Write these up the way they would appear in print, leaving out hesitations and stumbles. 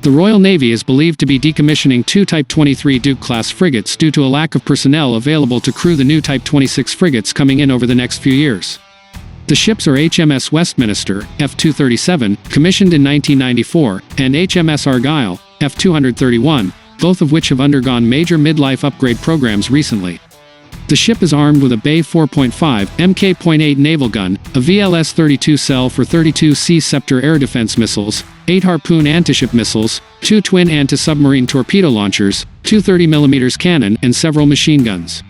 The Royal Navy is believed to be decommissioning 2 Type 23 Duke-class frigates due to a lack of personnel available to crew the new Type 26 frigates coming in over the next few years. The ships are HMS Westminster, F237, commissioned in 1994, and HMS Argyll, F231, both of which have undergone major midlife upgrade programs recently. The ship is armed with a Bay 4.5 Mk.8 naval gun, a VLS-32 cell for 32 Sea Scepter air defense missiles, 8 Harpoon antiship missiles, 2 twin anti-submarine torpedo launchers, 2 30mm cannon, and several machine guns.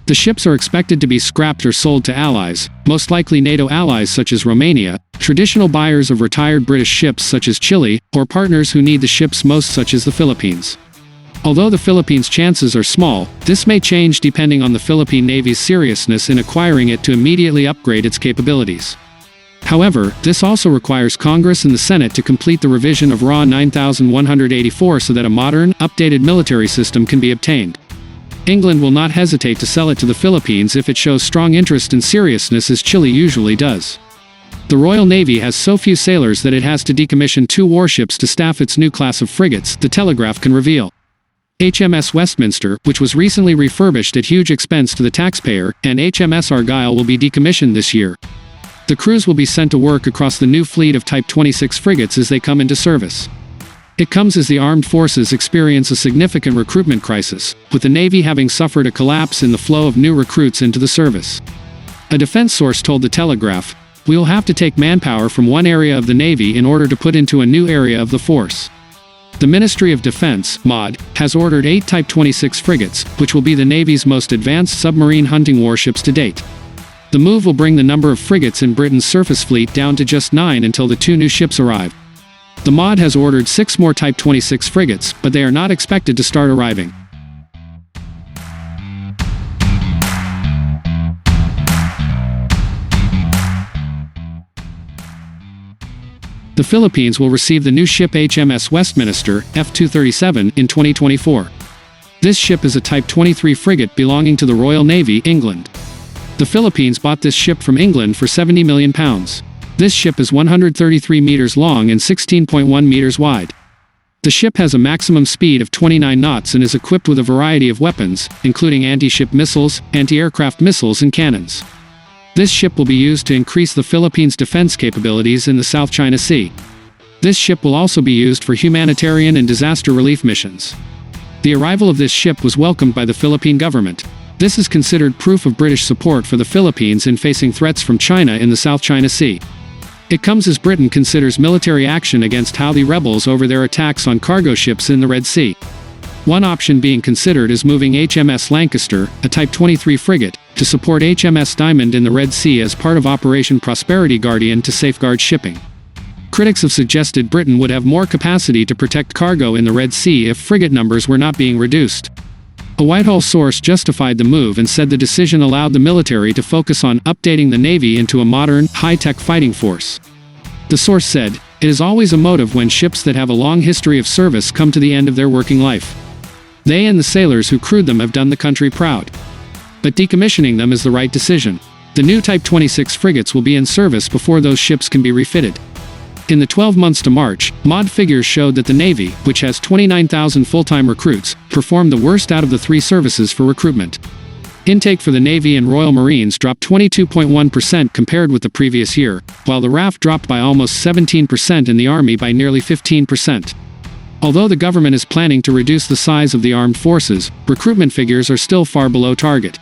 The ships are expected to be scrapped or sold to allies, most likely NATO allies such as Romania, traditional buyers of retired British ships such as Chile, or partners who need the ships most such as the Philippines. Although the Philippines' chances are small, this may change depending on the Philippine Navy's seriousness in acquiring it to immediately upgrade its capabilities. However, this also requires Congress and the Senate to complete the revision of RA 9184 so that a modern, updated military system can be obtained. England will not hesitate to sell it to the Philippines if it shows strong interest and seriousness as Chile usually does. The Royal Navy has so few sailors that it has to decommission 2 warships to staff its new class of frigates, the Telegraph can reveal. HMS Westminster, which was recently refurbished at huge expense to the taxpayer, and HMS Argyll will be decommissioned this year. The crews will be sent to work across the new fleet of Type 26 frigates as they come into service. It comes as the armed forces experience a significant recruitment crisis, with the Navy having suffered a collapse in the flow of new recruits into the service. A defense source told the Telegraph, "We will have to take manpower from one area of the Navy in order to put into a new area of the force." The Ministry of Defense, MOD, has ordered 8 Type 26 frigates, which will be the Navy's most advanced submarine hunting warships to date. The move will bring the number of frigates in Britain's surface fleet down to just 9 until the 2 new ships arrive. The MOD has ordered 6 more Type 26 frigates, but they are not expected to start arriving. The Philippines will receive the new ship HMS Westminster, F237, in 2024. This ship is a Type 23 frigate belonging to the Royal Navy, England. The Philippines bought this ship from England for £70 million. This ship is 133 meters long and 16.1 meters wide. The ship has a maximum speed of 29 knots and is equipped with a variety of weapons, including anti-ship missiles, anti-aircraft missiles, and cannons. This ship will be used to increase the Philippines' defense capabilities in the South China Sea. This ship will also be used for humanitarian and disaster relief missions. The arrival of this ship was welcomed by the Philippine government. This is considered proof of British support for the Philippines in facing threats from China in the South China Sea. It comes as Britain considers military action against Houthi rebels over their attacks on cargo ships in the Red Sea. One option being considered is moving HMS Lancaster, a Type 23 frigate, to support HMS Diamond in the Red Sea as part of Operation Prosperity Guardian to safeguard shipping. Critics have suggested Britain would have more capacity to protect cargo in the Red Sea if frigate numbers were not being reduced. A Whitehall source justified the move and said the decision allowed the military to focus on updating the Navy into a modern, high-tech fighting force. The source said, "It is always a motive when ships that have a long history of service come to the end of their working life. They and the sailors who crewed them have done the country proud. But decommissioning them is the right decision. The new Type 26 frigates will be in service before those ships can be refitted." In the 12 months to March, MOD figures showed that the Navy, which has 29,000 full-time recruits, performed the worst out of the 3 services for recruitment. Intake for the Navy and Royal Marines dropped 22.1% compared with the previous year, while the RAF dropped by almost 17% and the Army by nearly 15%. Although the government is planning to reduce the size of the armed forces, recruitment figures are still far below target.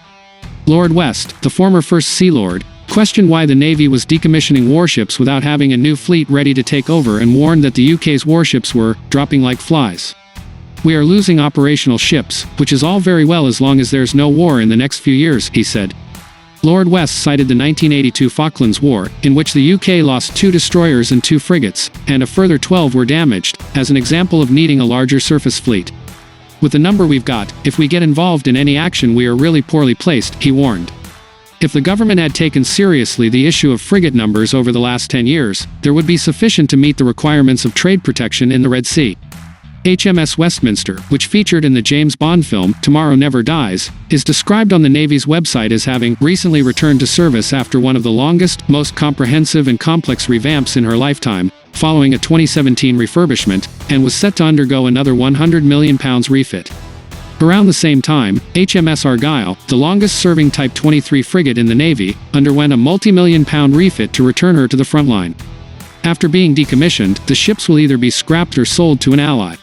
Lord West, the former First Sea Lord, questioned why the Navy was decommissioning warships without having a new fleet ready to take over and warned that the UK's warships were dropping like flies. "We are losing operational ships, which is all very well as long as there's no war in the next few years," he said. Lord West cited the 1982 Falklands War, in which the UK lost 2 destroyers and 2 frigates, and a further 12 were damaged, as an example of needing a larger surface fleet. "With the number we've got, if we get involved in any action we are really poorly placed," he warned. If the government had taken seriously the issue of frigate numbers over the last 10 years, there would be sufficient to meet the requirements of trade protection in the Red Sea. HMS Westminster, which featured in the James Bond film Tomorrow Never Dies, is described on the Navy's website as having recently returned to service after one of the longest, most comprehensive and complex revamps in her lifetime, following a 2017 refurbishment, and was set to undergo another £100 million refit. Around the same time, HMS Argyll, the longest-serving Type 23 frigate in the Navy, underwent a multi-million-pound refit to return her to the front line. After being decommissioned, the ships will either be scrapped or sold to an ally.